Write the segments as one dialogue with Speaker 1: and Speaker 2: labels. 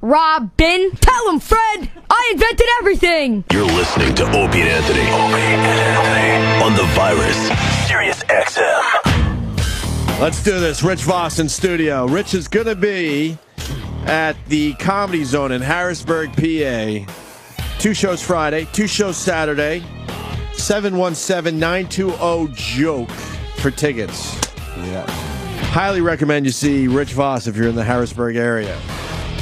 Speaker 1: Robin, tell him, Fred. I invented everything.
Speaker 2: You're listening to Opie and Anthony. Opie and Anthony on the virus. Sirius-XM.
Speaker 3: Let's do this. Rich Voss in studio. Rich is going to be at the Comedy Zone in Harrisburg, PA. 2 shows Friday, 2 shows Saturday. 717-920-JOKE for tickets. Yeah. Highly recommend you see Rich Voss if you're in the Harrisburg area.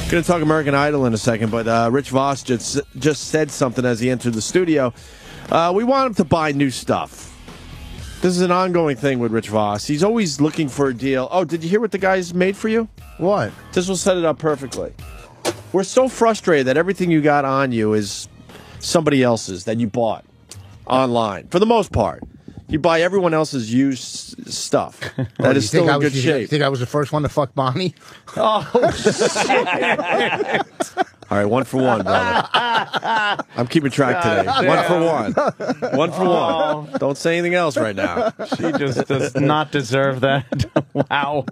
Speaker 3: Going to talk American Idol in a second, but Rich Voss just said something as he entered the studio. We want him to buy new stuff. This is an ongoing thing with Rich Voss. He's always looking for a deal. Oh, did you hear what the guys made for you?
Speaker 4: What?
Speaker 3: This will set it up perfectly. We're so frustrated that everything you got on you is somebody else's that you bought online, for the most part. You buy everyone else's used stuff that is still in good shape.
Speaker 4: You think I was the first one to fuck Bonnie?
Speaker 3: Oh, shit. All right, 1 for 1, brother. I'm keeping track today. 1 for 1. 1 for 1. Don't say anything else right now.
Speaker 5: She just does not deserve that. Wow.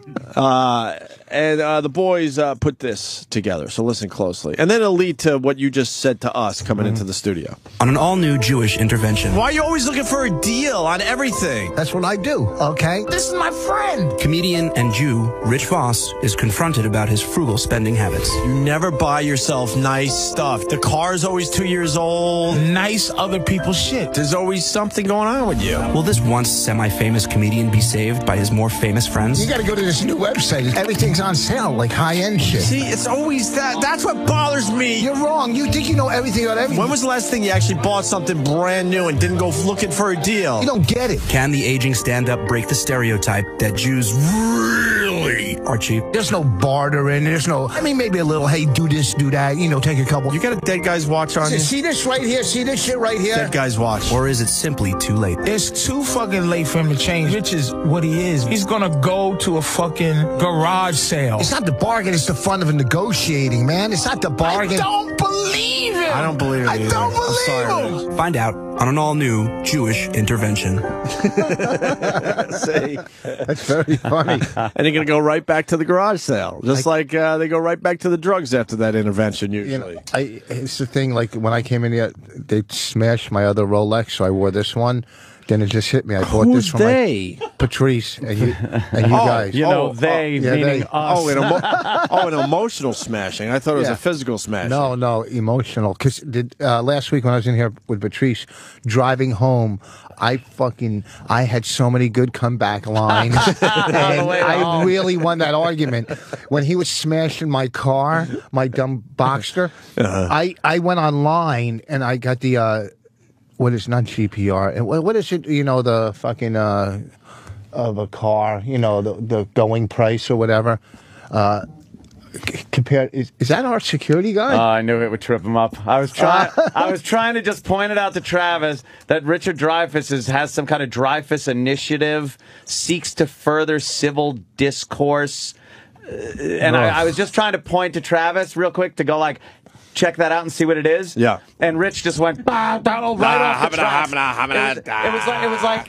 Speaker 3: And the boys put this together, so listen closely. And then it'll lead to what you just said to us coming into the studio.
Speaker 6: On an all-new Jewish intervention.
Speaker 7: Why are you always looking for a deal on everything?
Speaker 4: That's what I do, okay? This is my friend.
Speaker 6: Comedian and Jew Rich Voss is confronted about his frugal spending habits.
Speaker 7: You never buy yourself nice stuff. The car's always 2 years old. Nice other people's shit. There's always something going on with you.
Speaker 6: Will this once semi-famous comedian be saved by his more famous friends?
Speaker 4: You gotta go to this new website. Everything's on sale, like high-end shit.
Speaker 7: See, it's always that. That's what bothers me.
Speaker 4: You're wrong. You think you know everything about everything.
Speaker 7: When was the last thing you actually bought something brand new and didn't go looking for a deal?
Speaker 4: You don't get it.
Speaker 6: Can the aging stand-up break the stereotype that Jews really are cheap?
Speaker 4: There's no bartering. There's no, I mean, maybe a little, hey, do this, do that, you know, take a couple.
Speaker 3: You got a Dead Guy's Watch on you?
Speaker 4: See this right here? See this shit right here?
Speaker 7: Dead Guy's Watch.
Speaker 6: Or is it simply too late?
Speaker 8: It's too fucking late for him to change. Rich is what he is. He's gonna go to a fucking garage sale.
Speaker 4: It's not the bargain, it's the fun of negotiating, man. It's not the bargain. I don't believe it.
Speaker 3: I don't believe it either.
Speaker 4: I don't believe
Speaker 3: him.
Speaker 6: Find out on an all-new Jewish intervention.
Speaker 3: See?
Speaker 4: That's very funny.
Speaker 3: And you're going to go right back to the garage sale. Just like they go right back to the drugs after that intervention, usually.
Speaker 4: You know, it's the thing, like, when I came in here, they smashed my other Rolex, so I wore this one. Then it just hit me. I bought this from Patrice and you guys.
Speaker 5: You know, meaning us.
Speaker 3: An emotional smashing. I thought it was a physical smashing.
Speaker 4: No, emotional. Because last week when I was in here with Patrice, driving home, I had so many good comeback lines. And I really won that argument. When he was smashing my car, my dumb Boxster, I went online and I got the... what is not GPR? And what is it? You know, the fucking of a car. You know, the going price or whatever. Compared, is that our security guy?
Speaker 5: I knew it would trip him up. I was trying to just point it out to Travis that Richard Dreyfuss has some kind of Dreyfuss initiative, seeks to further civil discourse, and I was just trying to point to Travis real quick to go like, check that out and see what it is.
Speaker 3: Yeah.
Speaker 5: And Rich just went right off the tracks.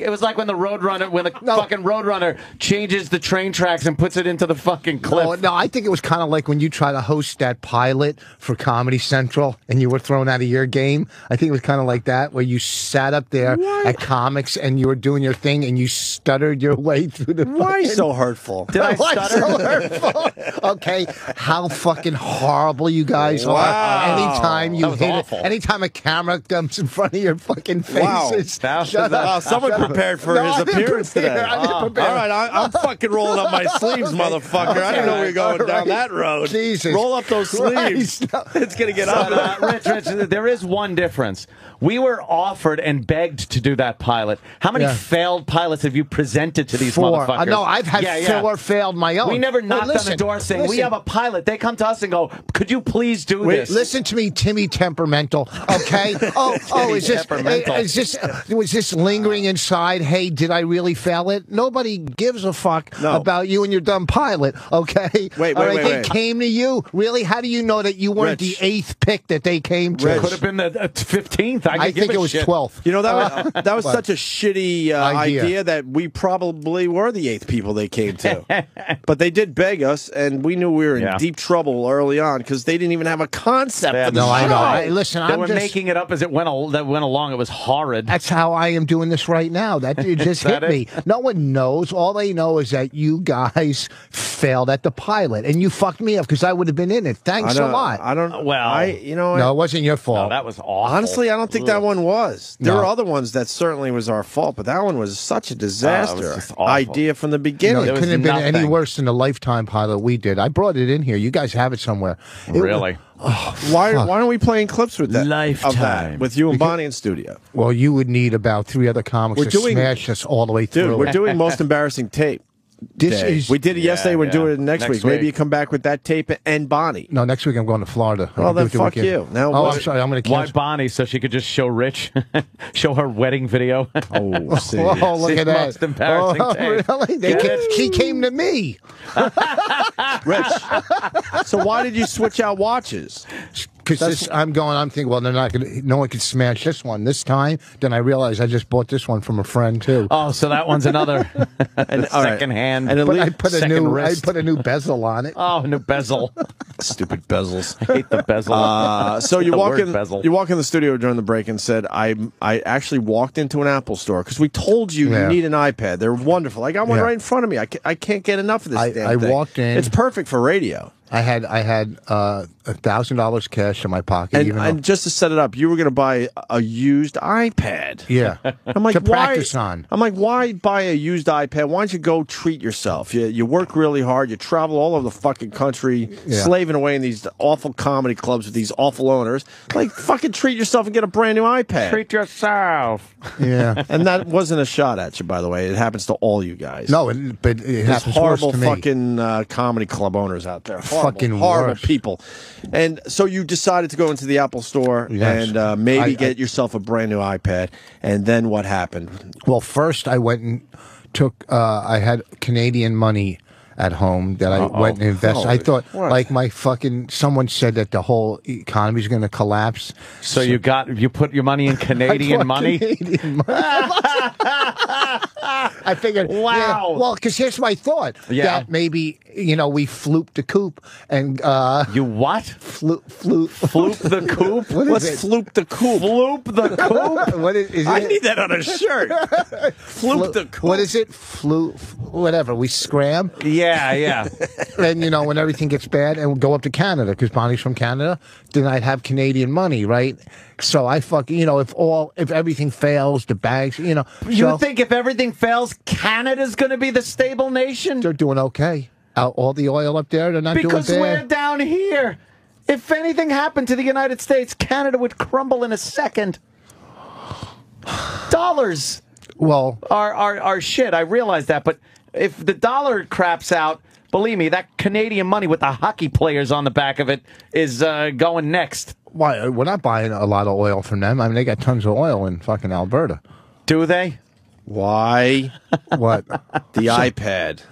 Speaker 5: It was like when the fucking Roadrunner changes the train tracks and puts it into the fucking cliff.
Speaker 4: No, I think it was kind of like when you try to host that pilot for Comedy Central and you were thrown out of your game. I think it was kind of like that, where you sat up there at comics and you were doing your thing and you stuttered your way through the.
Speaker 3: Why so hurtful?
Speaker 5: Did I stutter?
Speaker 4: So hurtful? Okay, how fucking horrible you guys are. Anytime you hit it, anytime a camera comes in front of your fucking faces.
Speaker 3: Wow. Someone prepared for his appearance today.
Speaker 4: All
Speaker 3: right, I'm fucking rolling up my sleeves, motherfucker. I didn't know we were going down that road.
Speaker 4: Jesus.
Speaker 3: Roll up those sleeves. It's going to get out.
Speaker 5: Rich, there is one difference. We were offered and begged to do that pilot. How many failed pilots have you presented to these motherfuckers?
Speaker 4: No, I've had 4 failed my own.
Speaker 5: We never knocked on the door saying, we have a pilot. They come to us and go, could you please do this?
Speaker 4: listen to me, Timmy Temperamental. Okay. Was this lingering inside? Hey, did I really fail it? Nobody gives a fuck about you and your dumb pilot. Okay.
Speaker 3: Wait.
Speaker 4: They came to you. Really? How do you know that you weren't the 8th pick that they came to?
Speaker 5: Could have been the 15th.
Speaker 4: I think it was 12th.
Speaker 3: You know, that was such a shitty idea that we probably were the 8th people they came to. But they did beg us, and we knew we were in deep trouble early on because they didn't even have a concept for the show.
Speaker 4: I know. Listen,
Speaker 5: they were making it up as it went along. It was horrid.
Speaker 4: That's how I am doing this right now. It just hit me. No one knows. All they know is that you guys failed at the pilot, and you fucked me up because I would have been in it. Thanks a lot.
Speaker 3: No,
Speaker 4: it wasn't your fault.
Speaker 5: No, that was awful.
Speaker 3: Honestly, I don't think that one was. There were other ones that certainly was our fault, but that one was such a disaster idea from the beginning.
Speaker 4: It couldn't have been any worse than the Lifetime pilot we did. I brought it in here. You guys have it somewhere.
Speaker 5: Really?
Speaker 3: Why aren't we playing clips with that?
Speaker 7: Lifetime.
Speaker 3: With you and Bonnie in studio.
Speaker 4: Well, you would need about 3 other comics to smash us all the way through.
Speaker 3: Dude, we're doing most embarrassing tape. We did it yesterday. We're doing it next week. Maybe you come back with that tape and Bonnie.
Speaker 4: No, next week I'm going to Florida.
Speaker 3: Well, then fuck you. Now,
Speaker 4: I'm sorry. I'm going to cancel.
Speaker 5: Why Bonnie? So she could just show Rich, show her wedding video.
Speaker 4: Look at that.
Speaker 5: Most embarrassing tape.
Speaker 4: Really? She came to me.
Speaker 3: Rich. So why did you switch out watches?
Speaker 4: Because I'm thinking, well, they're not going to, no one could smash this one this time. Then I realized I just bought this one from a friend, too.
Speaker 5: Oh, so that one's another second hand.
Speaker 4: And I put a new bezel on it.
Speaker 5: Oh, new bezel.
Speaker 3: Stupid bezels.
Speaker 5: I hate the bezel.
Speaker 3: So you walk in the studio during the break and said, I actually walked into an Apple store because we told you you need an iPad. They're wonderful. I got one right in front of me. I can't get enough of this damn thing.
Speaker 4: I walked in.
Speaker 3: It's perfect for radio.
Speaker 4: I had $1,000 cash in my pocket.
Speaker 3: And just to set it up, you were going to buy a used iPad.
Speaker 4: Yeah.
Speaker 3: I'm like,
Speaker 4: to practice on.
Speaker 3: I'm like, why buy a used iPad? Why don't you go treat yourself? You work really hard. You travel all over the fucking country, slaving away in these awful comedy clubs with these awful owners. Like, fucking treat yourself and get a brand new iPad.
Speaker 5: Treat yourself.
Speaker 4: Yeah.
Speaker 3: And that wasn't a shot at you, by the way. It happens to all you guys.
Speaker 4: No, but it happens
Speaker 3: horrible
Speaker 4: worse to me.
Speaker 3: fucking comedy club owners out there.
Speaker 4: Fucking
Speaker 3: horrible
Speaker 4: worse.
Speaker 3: people. And so you decided to go into the Apple store and maybe get yourself a brand new iPad. And then what happened?
Speaker 4: Well, first I went and took, I had Canadian money at home that I went and invested. I thought, someone said that the whole economy is going to collapse.
Speaker 5: So you put your money in Canadian money?
Speaker 4: Canadian money. I figured, well, because here's my thought. That maybe, we flooped the coop and...
Speaker 5: you what?
Speaker 4: Floop
Speaker 5: the coop?
Speaker 3: What's floop the coop?
Speaker 5: Floop the coop?
Speaker 4: What is
Speaker 3: I
Speaker 4: it?
Speaker 3: need that on a shirt. Floop the coop.
Speaker 4: What is it? Whatever. We scram.
Speaker 5: Yeah.
Speaker 4: And, when everything gets bad and we'll go up to Canada because Bonnie's from Canada, then I'd have Canadian money, right? So I if everything fails, the bags, You
Speaker 5: think if everything fails, Canada's going to be the stable nation?
Speaker 4: They're doing okay. All the oil up there, they're not doing bad.
Speaker 5: Because we're down here. If anything happened to the United States, Canada would crumble in a second. Dollars are shit. I realize that. But if the dollar craps out, believe me, that Canadian money with the hockey players on the back of it is going next.
Speaker 4: Why? We're not buying a lot of oil from them. I mean, they got tons of oil in fucking Alberta.
Speaker 5: Do they?
Speaker 3: Why?
Speaker 4: What?
Speaker 3: The iPad.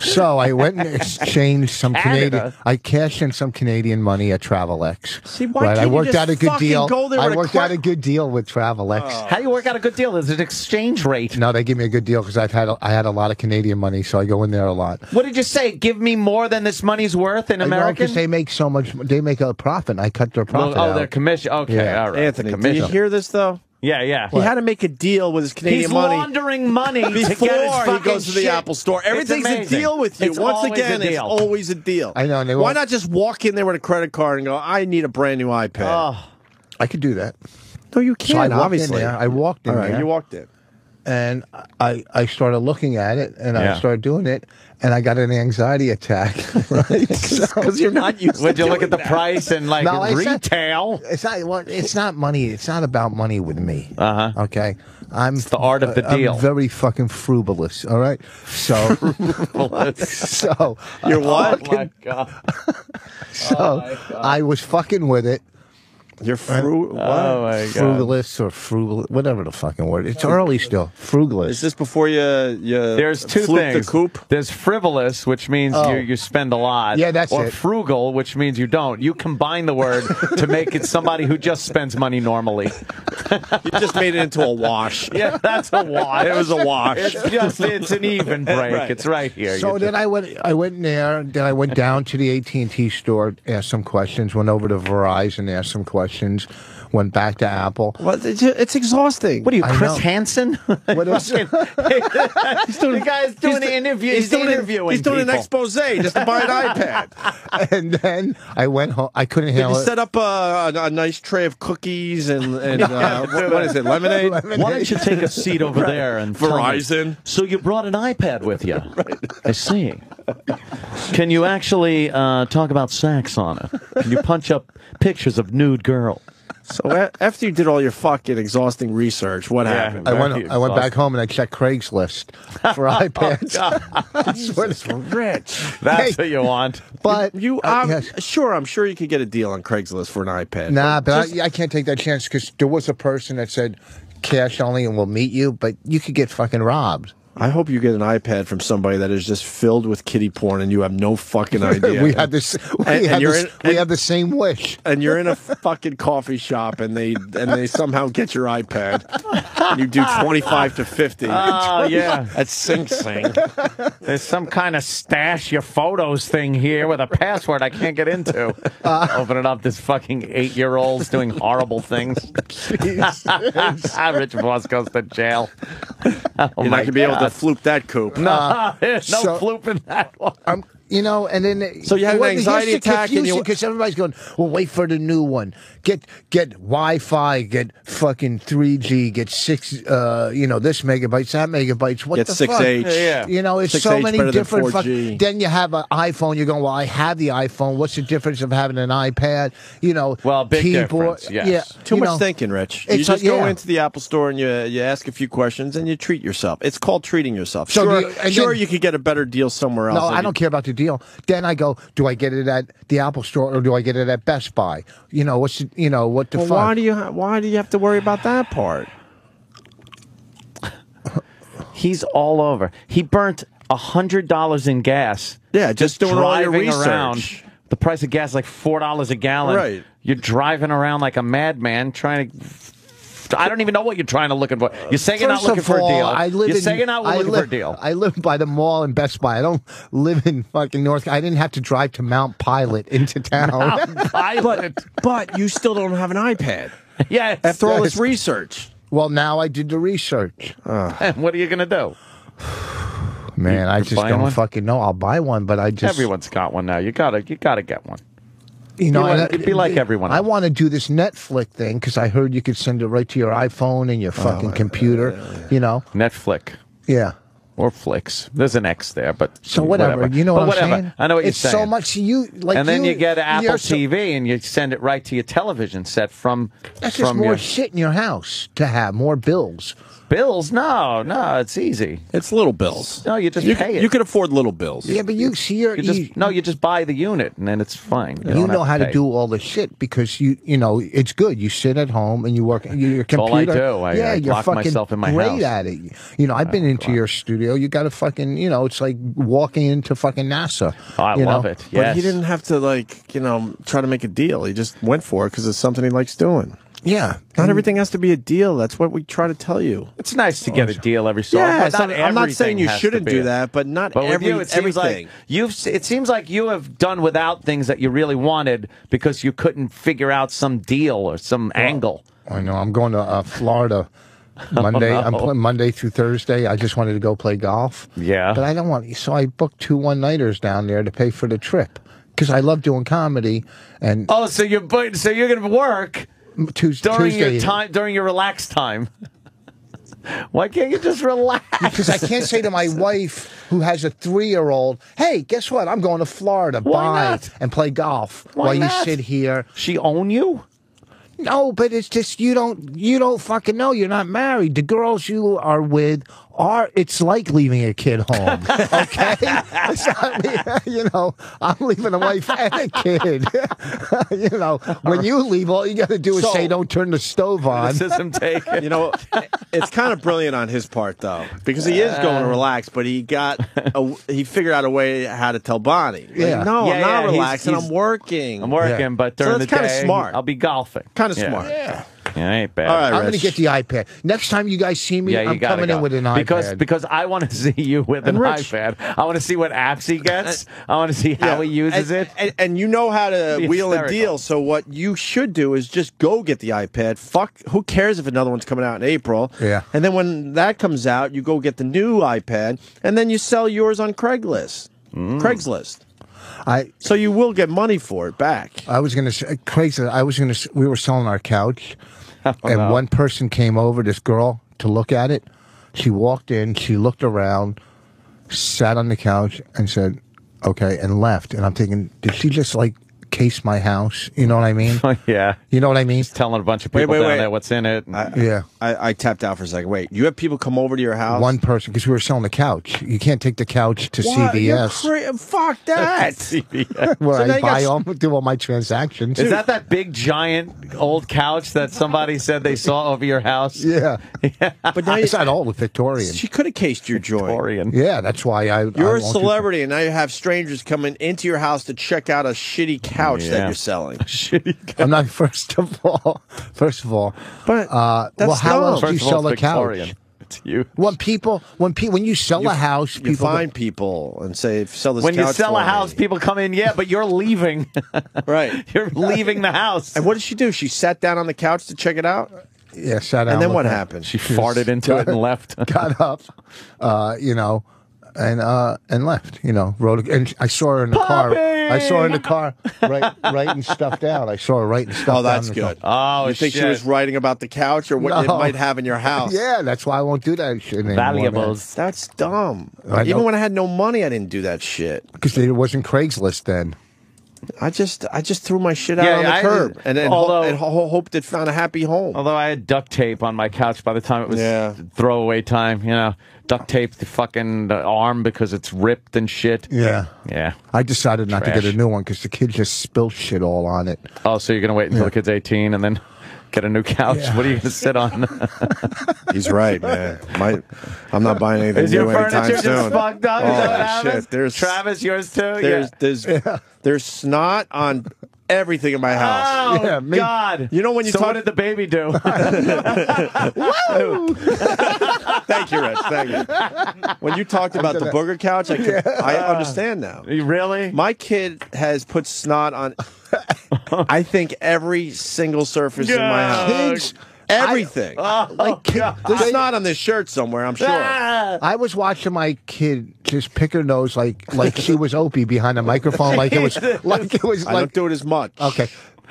Speaker 4: So I went and exchanged some Canadian. I cashed in some Canadian money at TravelX.
Speaker 3: See, why can't
Speaker 4: I worked
Speaker 3: you just
Speaker 4: out a good deal.
Speaker 3: Go there
Speaker 4: I worked out a good deal with TravelX.
Speaker 5: How do you work out a good deal? Is it exchange rate?
Speaker 4: No, they give me a good deal because I had a lot of Canadian money, so I go in there a lot.
Speaker 5: What did you say? Give me more than this money's worth in American?
Speaker 4: Because they make so much. They make a profit. And I cut their profit out.
Speaker 5: Their commission. Okay, all right.
Speaker 3: Anthony, did you hear this though?
Speaker 5: Yeah.
Speaker 3: He had to make a deal with his Canadian money.
Speaker 5: He's laundering money
Speaker 3: before
Speaker 5: he
Speaker 3: goes to the Apple store. Everything's a deal with you. Once again, it's always a deal.
Speaker 4: I know.
Speaker 3: Why not just walk in there with a credit card and go, I need a brand new iPad?
Speaker 5: Oh.
Speaker 4: I could do that.
Speaker 3: No, you can't, obviously.
Speaker 4: I walked in there.
Speaker 3: You walked in.
Speaker 4: And I started looking at it, and I started doing it, and I got an anxiety attack.
Speaker 3: Because you're not used to
Speaker 5: Would you look at the price and retail?
Speaker 4: It's not money. It's not about money with me. Okay?
Speaker 5: It's the art of the deal.
Speaker 4: I'm very fucking frugalist, all right? So,
Speaker 3: you're what?
Speaker 5: Oh, my God.
Speaker 4: I was fucking with it.
Speaker 3: You're
Speaker 5: Oh my God.
Speaker 4: Frugalist or frugal, whatever the fucking word. It's early still. Frugalist.
Speaker 3: Is this before you
Speaker 5: There's two
Speaker 3: fluke
Speaker 5: things.
Speaker 3: the coop?
Speaker 5: There's frivolous, which means you spend a lot.
Speaker 4: Yeah, that's
Speaker 5: or
Speaker 4: it.
Speaker 5: frugal, which means you don't. You combine the word to make it somebody who just spends money normally.
Speaker 3: You just made it into a wash.
Speaker 5: Yeah, that's a wash.
Speaker 3: It was a wash.
Speaker 5: It's an even break.
Speaker 3: Right.
Speaker 5: It's right here.
Speaker 4: So then I went there. Then I went down to the AT&T store, asked some questions. Went over to Verizon, asked some questions. Went back to Apple.
Speaker 3: Well, it's exhausting.
Speaker 5: What are you,
Speaker 4: I
Speaker 5: Chris
Speaker 4: know.
Speaker 5: Hansen?
Speaker 4: What is
Speaker 5: The guy's doing an interview. He's interviewing
Speaker 3: He's doing
Speaker 5: people.
Speaker 3: an expose just to buy an iPad.
Speaker 4: And then I went home. I couldn't
Speaker 3: Did
Speaker 4: handle
Speaker 3: you
Speaker 4: it.
Speaker 3: set up a nice tray of cookies and what is it, lemonade?
Speaker 5: Why don't you take a seat over there and tell me-
Speaker 3: Verizon.
Speaker 5: So you brought an iPad with you. Right. I see. Can you actually talk about sex on it? Can you punch up pictures of nude girls?
Speaker 3: So after you did all your fucking exhausting research, what happened?
Speaker 4: I went back home and I checked Craigslist for iPads.
Speaker 3: Jesus, Rich.
Speaker 5: That's what you want.
Speaker 4: But
Speaker 3: I'm sure you could get a deal on Craigslist for an iPad.
Speaker 4: nah, but I can't take that chance because there was a person that said cash only and we'll meet you, but you could get fucking robbed.
Speaker 3: I hope you get an iPad from somebody that is just filled with kiddie porn and you have no fucking idea.
Speaker 4: We had this. We have the same wish.
Speaker 3: And you're in a fucking coffee shop and they somehow get your iPad. And you do 25 to 50.
Speaker 5: Oh, yeah.
Speaker 3: At Sing Sing.
Speaker 5: There's some kind of stash your photos thing here with a password I can't get into. Opening up this fucking 8-year-olds doing horrible things. Rich Voss goes to jail.
Speaker 3: You're not going to be able to fluke that coop.
Speaker 5: No, there's no flooping that one.
Speaker 4: You know, and then
Speaker 3: so you had an anxiety attack, and
Speaker 4: because everybody's going, well, wait for the new one. Get Wi-Fi, get fucking 3G, get 6, this megabytes, that megabytes. What
Speaker 3: get
Speaker 4: the
Speaker 3: 6H.
Speaker 4: fuck?
Speaker 5: Yeah.
Speaker 4: You know, it's
Speaker 3: 6H
Speaker 4: so many
Speaker 3: better than
Speaker 4: different.
Speaker 3: 4G.
Speaker 4: Then you have an iPhone. You're going, well, I have the iPhone. What's the difference of having an iPad? You know,
Speaker 5: well, big
Speaker 4: keyboard.
Speaker 5: difference. Yes.
Speaker 4: Yeah,
Speaker 3: Too much thinking, Rich. You just go into the Apple store and you ask a few questions and you treat yourself. It's called treating yourself.
Speaker 4: So
Speaker 3: sure, you could get a better deal somewhere else.
Speaker 4: No, I don't care about the deal. Then I go, do I get it at the Apple store or do I get it at Best Buy? You know, what the fuck?
Speaker 3: Why do you have to worry about that part?
Speaker 5: He's all over. He burnt $100 in gas.
Speaker 3: Yeah, just doing all your research.
Speaker 5: Around. The price of gas is like $4 a gallon.
Speaker 3: Right.
Speaker 5: You're driving around like a madman trying to... I don't even know what you're trying to look for. You say you're not looking for a deal. You say you're not looking for a deal.
Speaker 4: I live by the mall and Best Buy. I don't live in fucking North. I didn't have to drive to Mount Pilot into town.
Speaker 5: Mount Pilot.
Speaker 3: But you still don't have an iPad.
Speaker 5: Yeah.
Speaker 3: After all this research.
Speaker 4: Well, now I did the research.
Speaker 5: And what are you going to do?
Speaker 4: Man, I just don't fucking know. I'll buy one, but I just...
Speaker 5: Everyone's got one now. You gotta get one.
Speaker 4: You know,
Speaker 5: it'd be like everyone else.
Speaker 4: I want to do this Netflix thing because I heard you could send it right to your iPhone and your fucking computer. You know,
Speaker 5: Netflix.
Speaker 4: Yeah.
Speaker 5: Or Flicks. There's an X there, but
Speaker 4: so whatever. You know what I'm saying?
Speaker 5: I know what you're
Speaker 4: It's
Speaker 5: saying.
Speaker 4: so much
Speaker 5: and then you get Apple TV and you send it right to your television set from.
Speaker 4: That's just more shit in your house to have more bills.
Speaker 5: Bills? No, it's easy.
Speaker 3: It's little bills.
Speaker 5: No, you just pay it.
Speaker 3: You can afford little bills.
Speaker 4: Yeah, but you see
Speaker 5: you just buy the unit and then it's fine.
Speaker 4: You know how to do all the shit because you know it's good. You sit at home and you work your computer.
Speaker 5: All I do. I
Speaker 4: you're
Speaker 5: lock
Speaker 4: fucking
Speaker 5: myself in my
Speaker 4: great
Speaker 5: house.
Speaker 4: at it. You know, I've been into your studio. You got to fucking, it's like walking into fucking NASA.
Speaker 5: Oh, I love it. Yes.
Speaker 3: But he didn't have to try to make a deal. He just went for it because it's something he likes doing.
Speaker 4: Yeah.
Speaker 3: Not everything has to be a deal. That's what we try to tell you.
Speaker 5: It's nice to get a deal every so often.
Speaker 3: I'm not saying you shouldn't do that, but not everything.
Speaker 5: It seems like you have done without things that you really wanted because you couldn't figure out some deal or some angle.
Speaker 4: I know. I'm going to Florida Monday. I'm playing Monday through Thursday. I just wanted to go play golf.
Speaker 5: Yeah.
Speaker 4: But I don't want. So I booked 2 one-nighters down there to pay for the trip because I love doing comedy. And
Speaker 5: so you're going to work. During your relaxed time. Why can't you just relax?
Speaker 4: Because I can't say to my wife, who has a 3-year-old, hey, guess what? I'm going to Florida. Bye. And play golf while you sit here.
Speaker 5: She own you?
Speaker 4: No, but it's just you don't fucking know. You're not married. The girls you are with it's like leaving a kid home. Okay, it's not, you know, I'm leaving a wife and a kid. You know, when you leave, all you got to do is say, "Don't turn the stove on."
Speaker 5: Criticism taken.
Speaker 3: You know, it's kind of brilliant on his part though, because he is going to relax, but he figured out a way how to tell Bonnie. Like,
Speaker 4: Yeah.
Speaker 3: no, I'm not relaxing.
Speaker 5: he's-
Speaker 3: I'm working.
Speaker 5: I'm working, but during the
Speaker 3: that's kinda
Speaker 5: day,
Speaker 3: smart.
Speaker 5: I'll be golfing.
Speaker 3: Kind of smart.
Speaker 4: Yeah.
Speaker 5: Yeah, ain't bad.
Speaker 3: All right,
Speaker 4: I'm going to
Speaker 3: Rich.
Speaker 4: get the iPad. Next time you guys see me,
Speaker 5: Yeah, you
Speaker 4: I'm
Speaker 5: gotta
Speaker 4: coming
Speaker 5: go.
Speaker 4: in with an iPad.
Speaker 5: Because I want to see you with an
Speaker 3: Rich.
Speaker 5: iPad. I want to see what apps he gets. I want to see how he uses it.
Speaker 3: And you know how to
Speaker 5: Be
Speaker 3: wheel and
Speaker 5: hysterical.
Speaker 3: deal. So what you should do is just go get the iPad. Fuck, who cares if another one's coming out in April?
Speaker 4: Yeah.
Speaker 3: And then when that comes out, you go get the new iPad, and then you sell yours on Craigslist. Craigslist. So you will get money for it back.
Speaker 4: I was going to say, Craigslist. We were selling our couch, and one person came over, this girl, to look at it. She walked in, she looked around, sat on the couch, and said, "Okay," and left. And I'm thinking, did she just like case my house? You know what I mean?
Speaker 5: Yeah.
Speaker 4: You know what I mean?
Speaker 5: Telling a bunch of people down there what's in it.
Speaker 4: Yeah.
Speaker 3: I tapped out for a second. Wait, you have people come over to your house?
Speaker 4: One person, because we were selling the couch. You can't take the couch to
Speaker 3: What? You're
Speaker 4: CVS,
Speaker 3: fuck that.
Speaker 5: CVS.
Speaker 4: where
Speaker 3: So now
Speaker 4: I
Speaker 3: you got
Speaker 4: do all my transactions.
Speaker 5: Is that big giant old couch that somebody said they saw over your house?
Speaker 4: Yeah.
Speaker 3: But now
Speaker 4: It's not old, Victorian.
Speaker 3: she could have cased your joint.
Speaker 5: Victorian.
Speaker 4: Yeah, that's why
Speaker 3: You're
Speaker 4: I
Speaker 3: a
Speaker 4: won't do-
Speaker 3: celebrity, and now you have strangers coming into your house to check out a shitty couch that
Speaker 5: Yeah.
Speaker 3: you're selling.
Speaker 4: I'm not. First of all,
Speaker 3: But that's
Speaker 4: well, how
Speaker 3: dumb.
Speaker 4: else do you
Speaker 5: First of all,
Speaker 4: sell a
Speaker 5: it's Victorian.
Speaker 4: couch?
Speaker 5: It's you.
Speaker 4: When you sell a house,
Speaker 3: You
Speaker 4: people
Speaker 3: find people and say, sell this
Speaker 5: When you
Speaker 3: couch
Speaker 5: sell
Speaker 3: for
Speaker 5: a house,
Speaker 3: me.
Speaker 5: people come in, yeah, but you're leaving.
Speaker 3: Right.
Speaker 5: You're leaving the house.
Speaker 3: And what did she do? She sat down on the couch to check it out?
Speaker 4: yeah, sat down.
Speaker 3: And then
Speaker 4: with
Speaker 3: what
Speaker 4: her,
Speaker 3: happened?
Speaker 5: She farted into it and left.
Speaker 4: got up, you know, and left. You know, and I saw her in the car. I saw her in the car, writing stuff down. I saw her writing stuff down.
Speaker 3: Oh, that's
Speaker 4: in the car.
Speaker 3: good.
Speaker 5: Oh,
Speaker 3: You think she
Speaker 5: shit.
Speaker 3: was writing about the couch or what it
Speaker 4: No.
Speaker 3: might have in your house?
Speaker 4: Yeah, that's why I won't do that shit anymore.
Speaker 5: Valuables.
Speaker 3: That's dumb.
Speaker 4: I know.
Speaker 3: Even when I had no money, I didn't do that shit.
Speaker 4: Because it wasn't Craigslist then.
Speaker 3: I just threw my shit out
Speaker 5: Yeah,
Speaker 3: on the
Speaker 5: I-
Speaker 3: curb and then
Speaker 5: although-
Speaker 3: hoped it found a happy home.
Speaker 5: Although I had duct tape on my couch by the time it was
Speaker 3: Yeah.
Speaker 5: throwaway time, you know, duct tape the fucking arm because it's ripped and shit.
Speaker 4: Yeah.
Speaker 5: Yeah.
Speaker 4: I decided not to
Speaker 5: Trash.
Speaker 4: get a new one because the kid just spilled shit all on it.
Speaker 5: Oh, so you're gonna wait until the kid's 18 and then get a new couch?
Speaker 4: Yeah.
Speaker 5: What are you gonna sit on?
Speaker 3: He's right, man. I'm not buying anything
Speaker 5: Is
Speaker 3: new
Speaker 5: your
Speaker 3: anytime
Speaker 5: furniture
Speaker 3: soon.
Speaker 5: just fucked up? Is that what
Speaker 3: Oh,
Speaker 5: happens?
Speaker 3: shit. There's
Speaker 5: Travis, yours too?
Speaker 3: there's snot on everything in my house.
Speaker 5: Oh,
Speaker 4: Yeah, me-
Speaker 5: God.
Speaker 3: You know when you
Speaker 5: so
Speaker 3: talk-
Speaker 5: what did the baby do?
Speaker 3: Thank you, Rich. Thank you. When you talked about the booger couch, I understand now.
Speaker 5: Really?
Speaker 3: My kid has put snot on, I think, every single surface in my house.
Speaker 4: Kids,
Speaker 3: Everything.
Speaker 4: like
Speaker 3: There's snot on this shirt somewhere, I'm sure.
Speaker 4: I was watching my kid just pick her nose like she was Opie behind a microphone, like it was
Speaker 3: I don't do it as much.
Speaker 4: okay.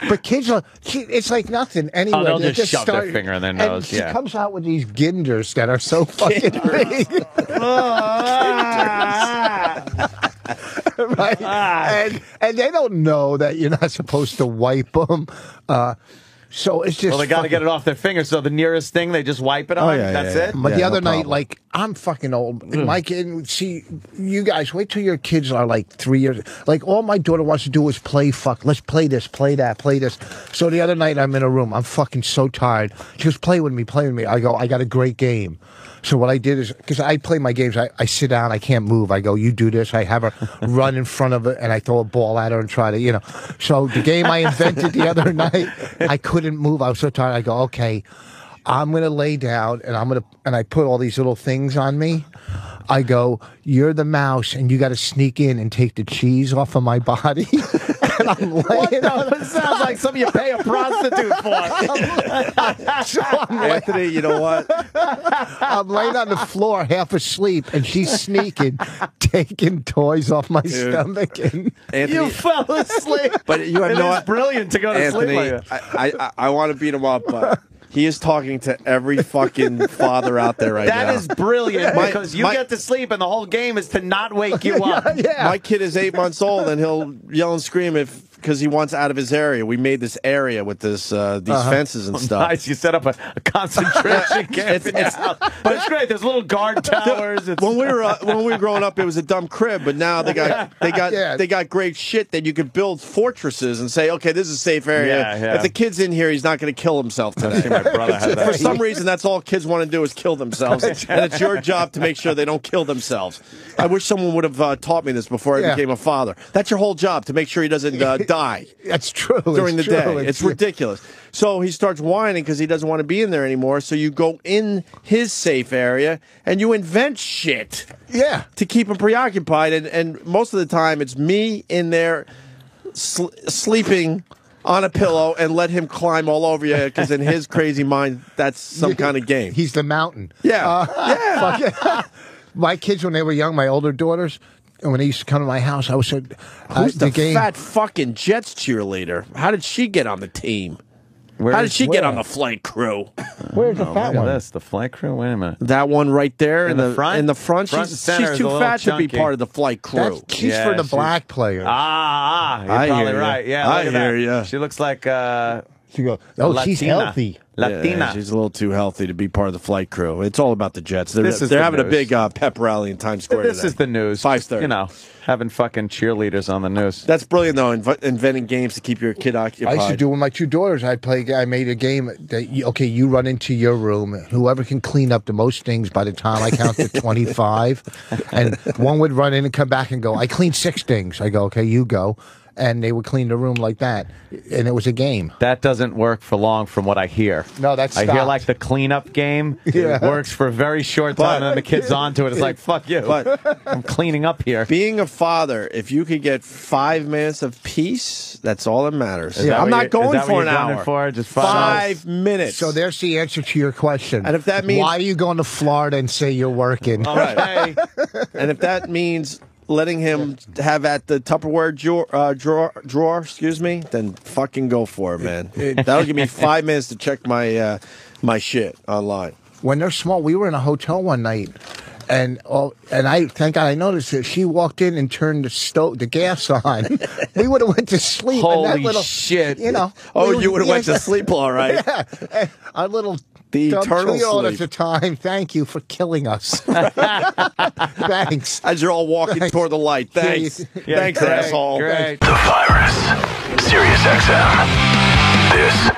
Speaker 4: But kids are, it's like nothing anyway.
Speaker 5: Oh, they'll
Speaker 4: They
Speaker 5: just shove their
Speaker 4: start-
Speaker 5: finger in their
Speaker 4: and
Speaker 5: nose,
Speaker 4: she
Speaker 5: yeah.
Speaker 4: comes out with these ginders that are so fucking big. Right? And they don't know that you're not supposed to wipe them. So it's just.
Speaker 5: Well, they got to
Speaker 4: fucking-
Speaker 5: get it off their finger, so the nearest thing, they just wipe it on.
Speaker 3: yeah,
Speaker 5: That's
Speaker 3: yeah,
Speaker 5: it?
Speaker 4: But
Speaker 3: Yeah,
Speaker 4: the
Speaker 3: no
Speaker 4: other night,
Speaker 3: problem.
Speaker 4: like, I'm fucking old. My kid, see, you guys, wait till your kids are like 3 years. Like, all my daughter wants to do is play fuck. Let's play this, play that, play this. So the other night, I'm in a room. I'm fucking so tired. She goes, play with me, play with me. I go, I got a great game. So what I did is, because I play my games, I sit down, I can't move. I go, you do this. I have her run in front of it, and I throw a ball at her and try to, you know. So the game I invented the other night, I couldn't move. I was so tired. I go, okay, I'm going to lay down, and and I put all these little things on me. I go, you're the mouse, and you got to sneak in and take the cheese off of my body. And I'm laying on
Speaker 5: It sounds like something you pay a prostitute for.
Speaker 4: so I'm laying,
Speaker 3: Anthony, you know what?
Speaker 4: I'm laying on the floor, half asleep, and she's sneaking, taking toys off my stomach. And
Speaker 3: Anthony,
Speaker 5: You fell asleep.
Speaker 3: but you have
Speaker 5: It
Speaker 3: no
Speaker 5: is brilliant to go to
Speaker 3: Anthony,
Speaker 5: sleep like that.
Speaker 3: I want to beat him up, but he is talking to every fucking father out there right now.
Speaker 5: That is brilliant
Speaker 3: My-
Speaker 5: because you
Speaker 3: my-
Speaker 5: get to sleep and the whole game is to not wake you up.
Speaker 4: yeah.
Speaker 3: My kid is 8 months old, and he'll yell and scream if because he wants out of his area. We made this area with these fences and stuff.
Speaker 5: Nice. You set up a concentration camp in your house. But it's great. There's little guard towers.
Speaker 3: When we were growing up, it was a dumb crib, but now they got great shit that you could build fortresses and say, okay, this is a safe area.
Speaker 5: Yeah.
Speaker 3: If the kid's in here, he's not going to kill himself today.
Speaker 5: My brother had that.
Speaker 3: For some reason, that's all kids want to do is kill themselves, and it's your job to make sure they don't kill themselves. I wish someone would have taught me this before I became a father. That's your whole job, to make sure he doesn't die.
Speaker 4: That's true.
Speaker 3: During the day. It's ridiculous. So he starts whining because he doesn't want to be in there anymore. So you go in his safe area and you invent shit.
Speaker 4: Yeah.
Speaker 3: To keep him preoccupied. And most of the time it's me in there sleeping on a pillow and let him climb all over you because in his crazy mind, that's some kind of game.
Speaker 4: He's the mountain.
Speaker 3: Yeah.
Speaker 4: My kids, when they were young, my older daughters, and when they used to come to my house, I was said,
Speaker 3: who's the fat fucking Jets cheerleader? How did she get on the team? How did she get on the flight crew?
Speaker 4: Where's the fat one?
Speaker 5: This, the flight crew? Wait a minute.
Speaker 3: That one right there in the front? In the front?
Speaker 5: Front
Speaker 3: She's
Speaker 5: center is
Speaker 3: too
Speaker 5: a little
Speaker 3: fat to be
Speaker 5: chunky.
Speaker 3: part of the flight crew.
Speaker 4: She's for the black players.
Speaker 5: You're
Speaker 3: I
Speaker 5: probably
Speaker 3: hear ya.
Speaker 5: right. Yeah,
Speaker 3: I
Speaker 5: look at
Speaker 3: hear
Speaker 5: that.
Speaker 3: ya.
Speaker 5: She looks like
Speaker 4: She goes, oh,
Speaker 5: Latina.
Speaker 4: she's healthy.
Speaker 5: Latina.
Speaker 3: Yeah, she's a little too healthy to be part of the flight crew. It's all about the Jets. They're
Speaker 5: the
Speaker 3: having a
Speaker 5: news.
Speaker 3: big pep rally in Times Square
Speaker 5: This
Speaker 3: today.
Speaker 5: is the news.
Speaker 3: 5:30.
Speaker 5: You know, having fucking cheerleaders on the news.
Speaker 3: That's brilliant, though, inventing games to keep your kid occupied.
Speaker 4: I used to do with my two daughters. I made a game that, you run into your room. Whoever can clean up the most things by the time I count to 25. And one would run in and come back and go, I cleaned 6 things. I go, okay, you go. And they would clean the room like that. And it was a game.
Speaker 5: That doesn't work for long from what I hear.
Speaker 4: No, that's
Speaker 5: I hear like the cleanup game works for a very short time, and then the kid's onto it. It's like, fuck you.
Speaker 3: But
Speaker 5: I'm cleaning up here.
Speaker 3: being a father, if you could get 5 minutes of peace, that's all that matters.
Speaker 5: Is that
Speaker 3: I'm
Speaker 5: what
Speaker 3: not
Speaker 5: you're-
Speaker 3: going
Speaker 5: is that
Speaker 3: for
Speaker 5: what
Speaker 3: an
Speaker 5: you're going
Speaker 3: hour.
Speaker 5: for? Just
Speaker 3: 5 minutes.
Speaker 4: So there's the answer to your question.
Speaker 3: And if that means-
Speaker 4: why are you going to Florida and say you're working?
Speaker 5: Okay.
Speaker 3: And if that means letting him have at the Tupperware drawer, excuse me, then fucking go for it, man. That'll give me 5 minutes to check my my shit online.
Speaker 4: When they're small, we were in a hotel one night, and I thank God I noticed that she walked in and turned the gas on. We would have went to sleep.
Speaker 5: Holy
Speaker 4: and that little,
Speaker 5: shit!
Speaker 4: You know,
Speaker 3: You would have went to sleep all right.
Speaker 4: Yeah, our little.
Speaker 3: The
Speaker 4: dumb
Speaker 3: eternal
Speaker 4: 2-year-old
Speaker 3: sleep.
Speaker 4: at the time. Thank you for killing us. Thanks.
Speaker 3: As you're all walking toward the light. Thanks.
Speaker 5: Yeah,
Speaker 3: Thanks,
Speaker 5: great,
Speaker 3: asshole.
Speaker 5: Great.
Speaker 2: The virus. Sirius-XM. This